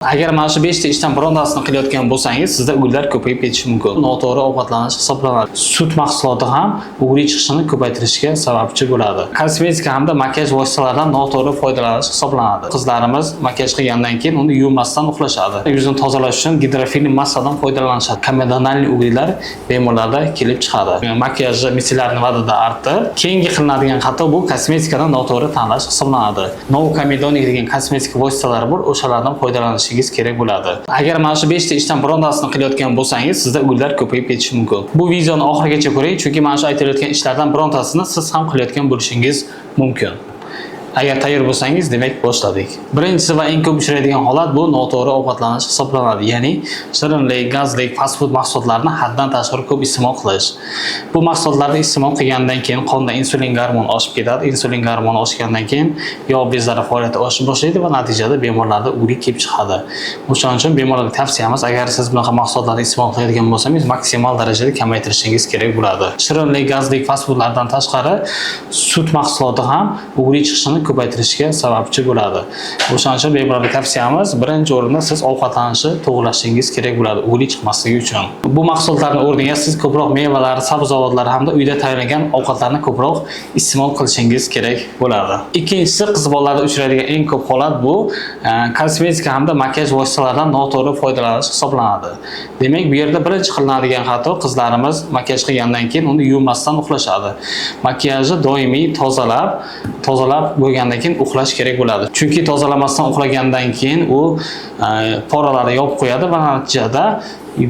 Agar mana shu 5 ta ishdan birontasini qilayotgan bo'lsangiz, sizda uylar ko'payib ketishi mumkin. Noto'g'ri ovqatlanish hisoblanadi. Sut mahsuloti ham o'g'ri chiqishini ko'paytirishga sababchi bo'ladi. Kosmetika hamda makiyaj vositalaridan noto'g'ri foydalanish hisoblanadi. Qizlarimiz makiyaj qilgandan keyin uni yuvmasdan uxlashadi. Yuzni tozalash uchun gidrofilli massadan foydalanishadi. Komedonalniy o'g'rilar bemorlarda kelib chiqadi. Makiyajni misillarni vadida artib, keyingi qilinadigan xato bu kosmetikadan noto'g'ri tanlash hisoblanadi. Novokomedoniy degan kosmetika vositalari bor, o'shalardan foydalanish kerak bo'ladi. Agar mana shu 5 ta ishdan birontasini qilayotgan bo'lsangiz, sizda uylar ko'payib ketishi mumkin. Bu videoni oxirigacha ko'ring, chunki mana shu aytilayotgan ishlardan birontasini siz ham qilayotgan bo'lishingiz mumkin. Agar tayyor bo'lsangiz, demak boshladik. Birinchisi va eng ko'p uchraydigan holat bu noto'g'ri ovqatlanish hisoblanadi. Ya'ni shirinlik, gazlik, fast food mahsulotlarini haddan tashqari ko'p iste'mol qilish. Bu mahsulotlarni iste'mol qilgandan keyin qonda insulin gormoni oshib ketadi. Insulin gormoni oshgandan keyin yog' bezlari faoliyati oshib boshlaydi va natijada bemorlarda o'rik kelib chiqadi. O'shaning uchun bemorlarga tavsiyamiz, agar siz bunaqa mahsulotlarni iste'mol qiladigan bo'lsangiz, maksimal darajada kamaytirishingiz kerak bo'ladi. Shirinlik, gazlik, fast foodlardan tashqari sut mahsuloti ham o'rik chiqishini ko'paytirishga sababchi bo'ladi. O'shaning uchun bemorlarga tavsiyamiz, birinchi o'rinda siz ovqatlanishni to'g'rilashingiz kerak bo'ladi, o'lik chiqmasligi uchun. Bu mahsulotlarning o'rniga siz ko'proq mevalar, sabzavotlar hamda uyda tayyorlangan ovqatlarni ko'proq iste'mol qilishingiz kerak bo'ladi. Ikkinchisi, qiz bolalarda uchraydigan eng ko'p holat bu kosmetika hamda makiyaj vositalaridan noto'g'ri foydalanish hisoblanadi. Demak, bu yerda birinchi qilinadigan xato, qizlarimiz makiyaj qilgandan keyin uni yuvmasdan uxlashadi. Makiyajni doimiy tozalab bo'lgandan keyin uxlash kerak bo'ladi. Chunki tozalamasdan uxlagandan keyin u poralarni yopib qo'yadi va natijada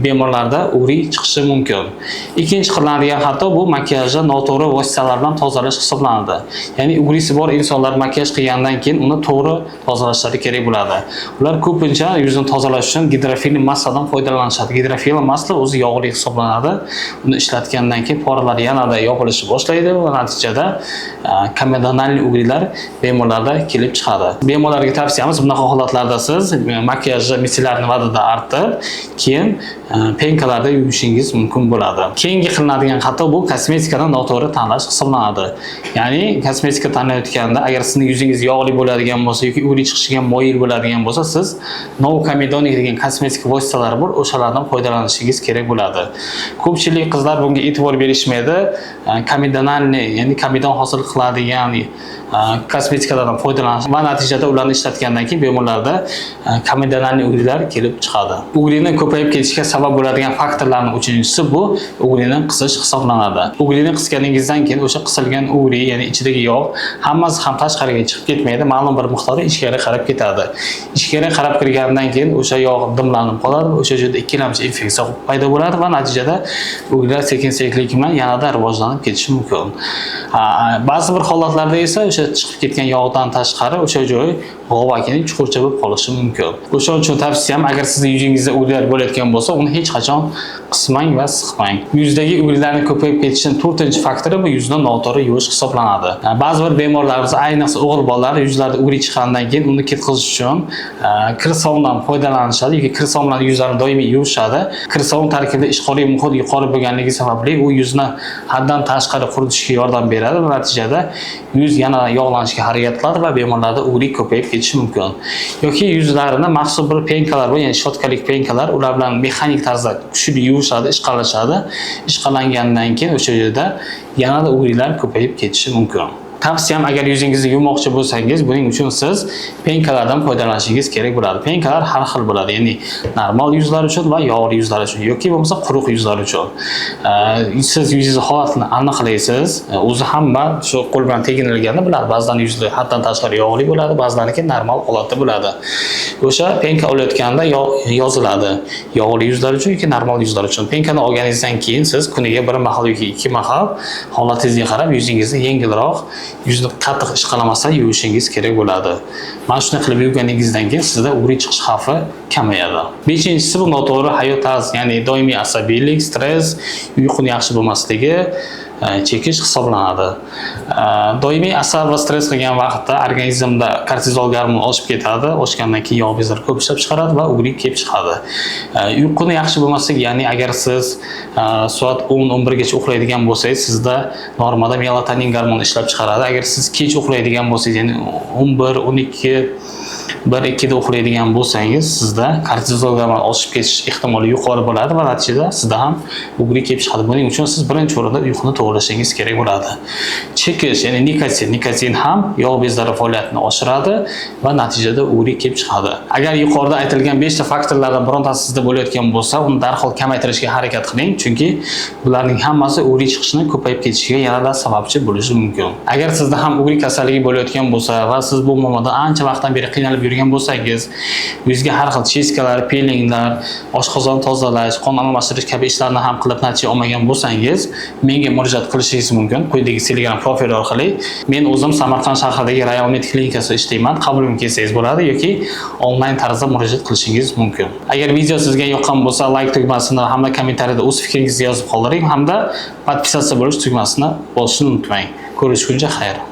bemorlarda o'rik chiqishi mumkin. Ikkinchi qilinadigan xato bu makiyajni noto'g'ri vositalar bilan tozalash hisoblanadi. Ya'ni o'grisi bor insonlar makiyaj qilgandan keyin uni to'g'ri tozalashlari kerak bo'ladi. Ular ko'pincha yuzni tozalash uchun gidrofilli massadan foydalanishadi. Gidrofilli massa o'zi yog'li hisoblanadi. Uni ishlatgandan keyin poralar yanada yopilishni boshlaydi va natijada komedonalniy o'g'rilar bemorlarda kelib chiqadi. Bemorlarga tavsiyamiz, bunaqa holatlarda siz makiyajni misillarni vadida artib, keyin penkalarda yuvishingiz mumkin bo'ladi. Keyingi qilinadigan xato bu kosmetikadan noto'g'ri tanlash hisoblanadi. Ya'ni kosmetika tanlayotganda agar sizning yuzingiz yog'li bo'ladigan bo'lsa yoki o'rik chiqishiga moyil bo'ladigan bo'lsa, siz Novokomedoniy degan kosmetika vositalari bor, o'shalardan foydalanishingiz kerak bo'ladi. Ko'pchilik qizlar bunga e'tibor berishmaydi. Komedonalniy, ya'ni komedon hosil qiladigan kosmetikalardan foydalanish va natijada ularni ishlatgandan keyin bemorlarda komedonalniy o'g'rilar kelib chiqadi. O'g'rining ko'payib ketishiga sabab bo'ladigan faktorlarning uchinchisi bu o'g'rining qisish hisoblanadi. O'g'rini qisganingizdan keyin o'sha qisilgan o'g'ri, ya'ni ichidagi yog' hammasi ham tashqariga chiqib ketmaydi, ma'lum bir miqdori ichkariga qarab ketadi. Ichkariga qarab kirgandan keyin o'sha yog' dimlanib qoladi va o'sha joyda ikkilamchi infeksiya paydo bo'ladi va natijada o'g'rilar sekin-sekinlik bilan yanada rivojlanib ketishi mumkin. Ba'zi bir holatlarda esa o'sha chiqib ketgan yog'dan tashqari o'sha joy g'ovakning chuqurcha bo'lib qolishi mumkin. O'shaning uchun tavsiyam, agar sizning yuzingizda o'g'rilar bo'layotgan bo'lsa, uni hech qachon qismang va siqmang. Yuzdagi o'g'rilarning ko'payib ketishining 4-faktori bu yuzni noto'g'ri yuvish hisoblanadi. Ba'zi bir bemorlarimiz, ayniqsa o'g'il bolalar yuzlarida o'g'ri chiqqandan keyin uni ketkazish uchun kir sovundan foydalanishadi yoki kir sovun bilan yuzlarini doimiy yuvishadi. Kir sovun tarkibida ishqoriy muhit yuqori bo'lganligi sababli u yuzni haddan tashqari quritishga yordam beradi va natijada yuz yana yog'lanishga harakat qiladi va bemorlarda o'g'rik ko'payib ketishi mumkin. Yoki yuzlarini maxsus bir penkalar bor, ya'ni shotkalik penkalar, ular bilan mexanik tarzda kuchli yuvishadi, ishqalashadi. Ishqalangandan keyin o'sha yerda yanada o'g'rilar ko'payib ketishi mumkin. Tavsiyam, agar yuzingizni yuvmoqchi bo'lsangiz, buning uchun siz penkalardan foydalanishingiz kerak bo'ladi. Penkalar har xil bo'ladi, ya'ni normal yuzlar uchun va yog'li yuzlar uchun yoki bo'lmasa quruq yuzlar uchun. Siz yuzingiz holatini aniqlaysiz. O'zi hamma shu qo'l bilan teginilganini biladi. Ba'zan yuzlar haddan tashqari yog'li bo'ladi, ba'zilariga normal holatda bo'ladi. O'sha penka olayotganda yoziladi. Yog'li yuzlar uchun yoki normal yuzlar uchun. Penkani olganingizdan keyin siz kuniga bir mahal yoki ikki mahal holatingizga qarab yuzingizni yengilroq, yuzni qattiq ishqalamasdan yuvishingiz kerak bo'ladi. Mana shunday qilib yuvganingizdan keyin sizda o'rik chiqish xavfi kamayadi. Beshinchisi bu noto'g'ri hayot tarzi, ya'ni doimiy asabiylik, stress, uyquning yaxshi bo'lmasligi, chekish hisoblanadi. Doimiy asab va stress qilgan vaqtda organizmda kortizol gormoni oshib ketadi. Oshgandan keyin yog' bezlari ko'p ishlab chiqaradi va o'g'rik kelib chiqadi. Uyquni yaxshi bo'lmasligi, ya'ni agar siz soat 10-11 gacha uxlaydigan bo'lsangiz, sizda normada melatonin gormoni ishlab chiqaradi. Agar siz kech uxlaydigan bo'lsangiz, ya'ni 11-12 1-2 da uxlaydigan bo'lsangiz, sizda kortizol gamma oshib ketish ehtimoli yuqori bo'ladi va natijada sizda ham ugri kelib chiqadi. Buning uchun siz birinchi o'rinda uyquni to'g'rilashingiz kerak bo'ladi. Chekish, ya'ni nikotin ham yog' bezlari faoliyatini oshiradi va natijada ugri kelib chiqadi. Agar yuqorida aytilgan 5 ta faktorlardan birontasi sizda bo'layotgan bo'lsa, uni darhol kamaytirishga harakat qiling, chunki bularning hammasi ugri chiqishini ko'payib ketishiga yanada sababchi bo'lishi mumkin. Agar sizda ham ugri kasalligi bo'layotgan bo'lsa va siz bu muammodan ancha vaqtdan beri qiynalib yurgan bo'lsangiz, yuzga har xil chistkalar, peelinglar, oshqozon tozalash, qon almashtirish kabi ishlarni ham qilib natija olmagan bo'lsangiz, menga murojaat qilishingiz mumkin. Quyidagi Telegram profil orqali. Men o'zim Samarqand shahridagi Royal Med klinikasida ishlayman. Qabulga kelsangiz bo'ladi yoki onlayn tarzda murojaat qilishingiz mumkin. Agar video sizga yoqqan bo'lsa, like tugmasini hamda kommentariyada o'z fikringizni yozib qoldiring hamda podpisatsiya bo'lish tugmasini bosishni unutmang. Ko'rishguncha xayr.